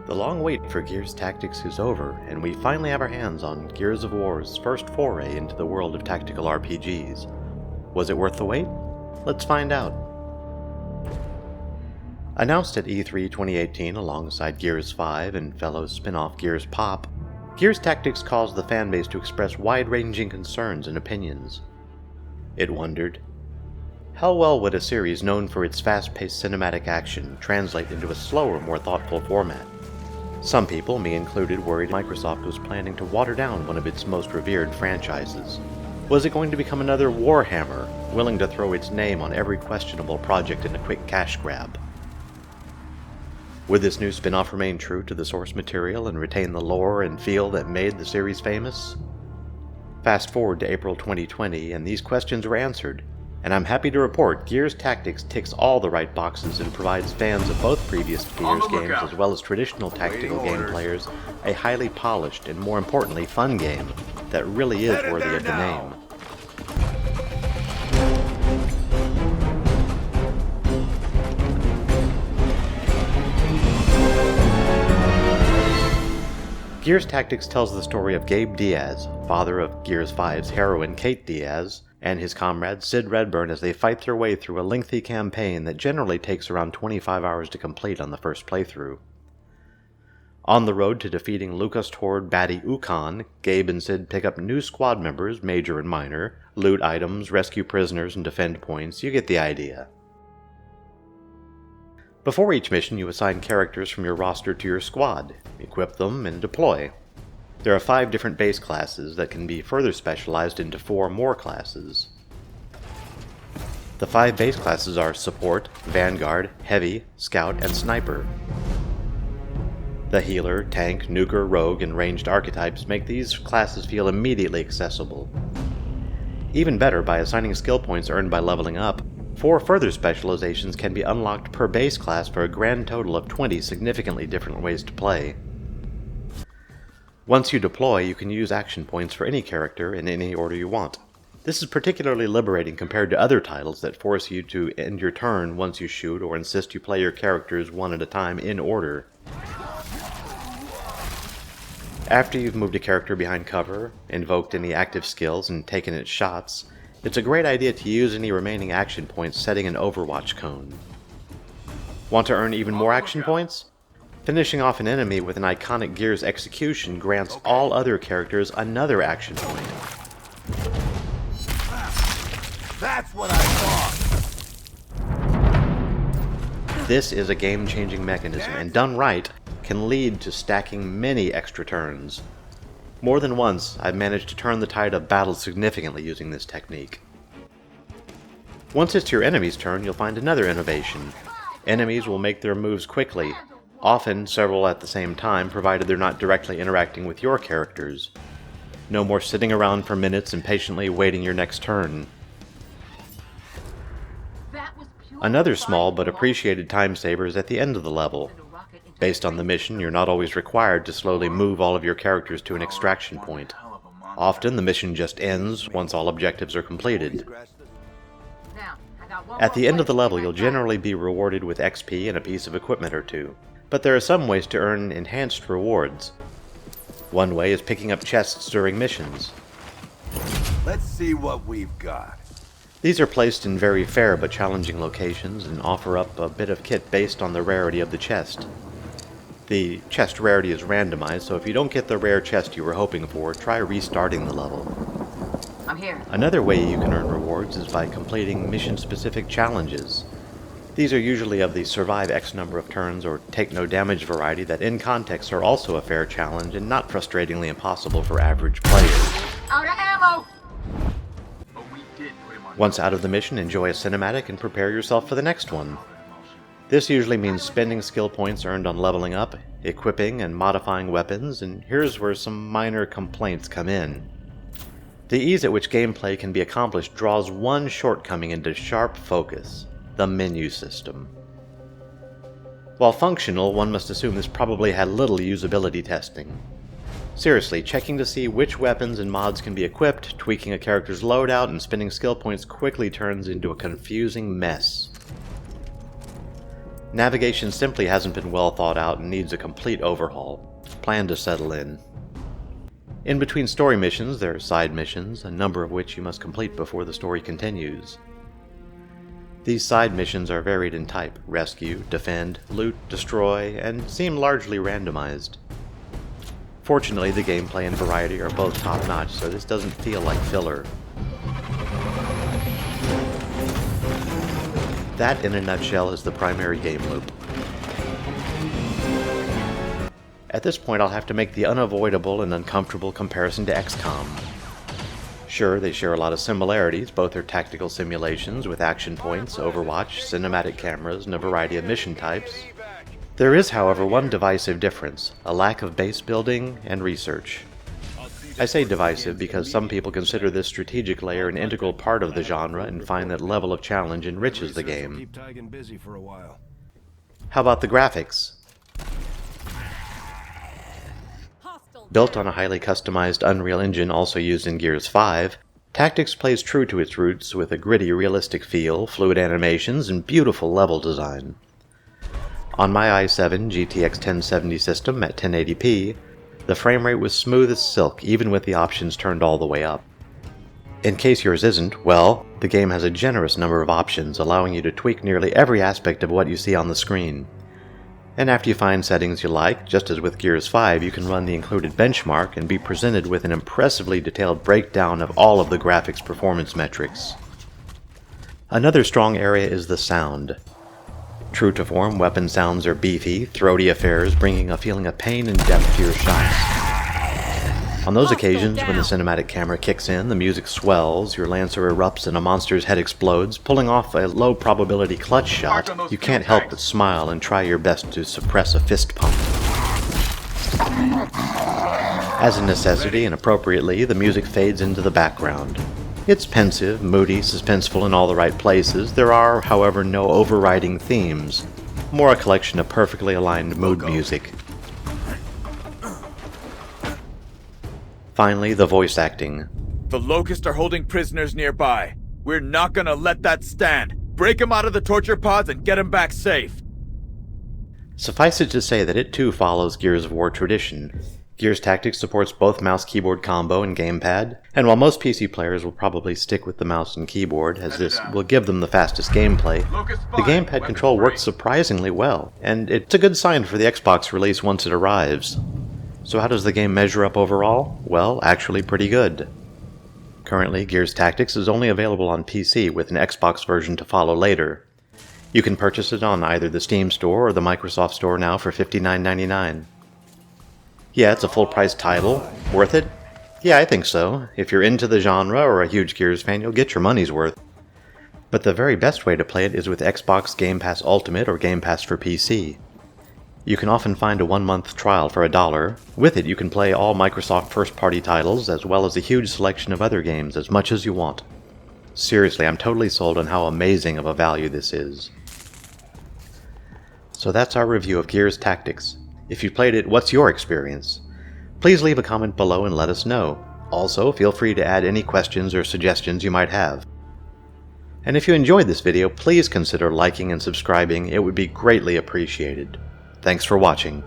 The long wait for Gears Tactics is over, and we finally have our hands on Gears of War's first foray into the world of tactical RPGs. Was it worth the wait? Let's find out. Announced at E3 2018 alongside Gears 5 and fellow spin-off Gears Pop, Gears Tactics caused the fanbase to express wide-ranging concerns and opinions. It wondered, how well would a series known for its fast-paced cinematic action translate into a slower, more thoughtful format? Some people, me included, worried Microsoft was planning to water down one of its most revered franchises. Was it going to become another Warhammer, willing to throw its name on every questionable project in a quick cash grab? Would this new spin-off remain true to the source material and retain the lore and feel that made the series famous? Fast forward to April 2020, and these questions were answered, and I'm happy to report Gears Tactics ticks all the right boxes and provides fans of both previous Gears games as well as traditional tactical game players a highly polished and, more importantly, fun game that really is worthy of the name. Gears Tactics tells the story of Gabe Diaz, father of Gears 5's heroine Kate Diaz, and his comrade Sid Redburn as they fight their way through a lengthy campaign that generally takes around 25 hours to complete on the first playthrough. On the road to defeating Locust Horde baddy Ukkon, Gabe and Sid pick up new squad members, major and minor, loot items, rescue prisoners, and defend points. You get the idea. Before each mission, you assign characters from your roster to your squad, equip them, and deploy. There are 5 different base classes that can be further specialized into 4 more classes. The 5 base classes are Support, Vanguard, Heavy, Scout, and Sniper. The Healer, Tank, Nuker, Rogue, and Ranged archetypes make these classes feel immediately accessible. Even better, by assigning skill points earned by leveling up, 4 further specializations can be unlocked per base class for a grand total of 20 significantly different ways to play. Once you deploy, you can use action points for any character in any order you want. This is particularly liberating compared to other titles that force you to end your turn once you shoot or insist you play your characters one at a time in order. After you've moved a character behind cover, invoked any active skills, and taken its shots, it's a great idea to use any remaining action points setting an Overwatch cone. Want to earn even more action points? Finishing off an enemy with an iconic Gears execution grants all other characters another action point. That's what I thought! This is a game-changing mechanism, and done right, can lead to stacking many extra turns. More than once, I've managed to turn the tide of battle significantly using this technique. Once it's your enemy's turn, you'll find another innovation. Enemies will make their moves quickly, often several at the same time, provided they're not directly interacting with your characters. No more sitting around for minutes and patiently waiting your next turn. Another small but appreciated time saver is at the end of the level. Based on the mission, you're not always required to slowly move all of your characters to an extraction point. Often, the mission just ends once all objectives are completed. At the end of the level, you'll generally be rewarded with XP and a piece of equipment or two. But there are some ways to earn enhanced rewards. One way is picking up chests during missions. Let's see what we've got. These are placed in very fair but challenging locations and offer up a bit of kit based on the rarity of the chest. The chest rarity is randomized, so if you don't get the rare chest you were hoping for, try restarting the level. I'm here. Another way you can earn rewards is by completing mission-specific challenges. These are usually of the survive X number of turns or take no damage variety that in context are also a fair challenge and not frustratingly impossible for average players. Out of ammo! Once out of the mission, enjoy a cinematic and prepare yourself for the next one. This usually means spending skill points earned on leveling up, equipping and modifying weapons, and here's where some minor complaints come in. The ease at which gameplay can be accomplished draws one shortcoming into sharp focus: the menu system. While functional, one must assume this probably had little usability testing. Seriously, checking to see which weapons and mods can be equipped, tweaking a character's loadout, and spending skill points quickly turns into a confusing mess. Navigation simply hasn't been well thought out and needs a complete overhaul. Plan to settle in. In between story missions, there are side missions, a number of which you must complete before the story continues. These side missions are varied in type: rescue, defend, loot, destroy, and seem largely randomized. Fortunately, the gameplay and variety are both top-notch, so this doesn't feel like filler. That, in a nutshell, is the primary game loop. At this point, I'll have to make the unavoidable and uncomfortable comparison to XCOM. Sure, they share a lot of similarities. Both are tactical simulations with action points, Overwatch, cinematic cameras, and a variety of mission types. There is, however, one divisive difference: a lack of base building and research. I say divisive because some people consider this strategic layer an integral part of the genre and find that level of challenge enriches the game. How about the graphics? Built on a highly customized Unreal Engine also used in Gears 5, Tactics plays true to its roots with a gritty, realistic feel, fluid animations, and beautiful level design. On my i7 GTX 1070 system at 1080p, the frame rate was smooth as silk, even with the options turned all the way up. In case yours isn't, well, the game has a generous number of options, allowing you to tweak nearly every aspect of what you see on the screen. And after you find settings you like, just as with Gears 5, you can run the included benchmark and be presented with an impressively detailed breakdown of all of the graphics performance metrics. Another strong area is the sound. True to form, weapon sounds are beefy, throaty affairs, bringing a feeling of pain and depth to your shots. On those occasions when the cinematic camera kicks in, the music swells, your Lancer erupts and a monster's head explodes, pulling off a low probability clutch shot, you can't help but smile and try your best to suppress a fist pump. As a necessity and appropriately, the music fades into the background. It's pensive, moody, suspenseful in all the right places. There are, however, no overriding themes, more a collection of perfectly aligned mood music. Finally, the voice acting. The Locust are holding prisoners nearby. We're not gonna let that stand. Break them out of the torture pods and get them back safe. Suffice it to say that it too follows Gears of War tradition. Gears Tactics supports both mouse-keyboard combo and gamepad, and while most PC players will probably stick with the mouse and keyboard, as this will give them the fastest gameplay, the gamepad control works surprisingly well, and it's a good sign for the Xbox release once it arrives. So how does the game measure up overall? Well, actually pretty good. Currently, Gears Tactics is only available on PC, with an Xbox version to follow later. You can purchase it on either the Steam Store or the Microsoft Store now for $59.99. Yeah, it's a full-price title. Worth it? Yeah, I think so. If you're into the genre or a huge Gears fan, you'll get your money's worth. But the very best way to play it is with Xbox Game Pass Ultimate or Game Pass for PC. You can often find a 1-month trial for $1. With it, you can play all Microsoft first-party titles, as well as a huge selection of other games, as much as you want. Seriously, I'm totally sold on how amazing of a value this is. So that's our review of Gears Tactics. If you played it, what's your experience? Please leave a comment below and let us know. Also, feel free to add any questions or suggestions you might have. And if you enjoyed this video, please consider liking and subscribing. It would be greatly appreciated. Thanks for watching.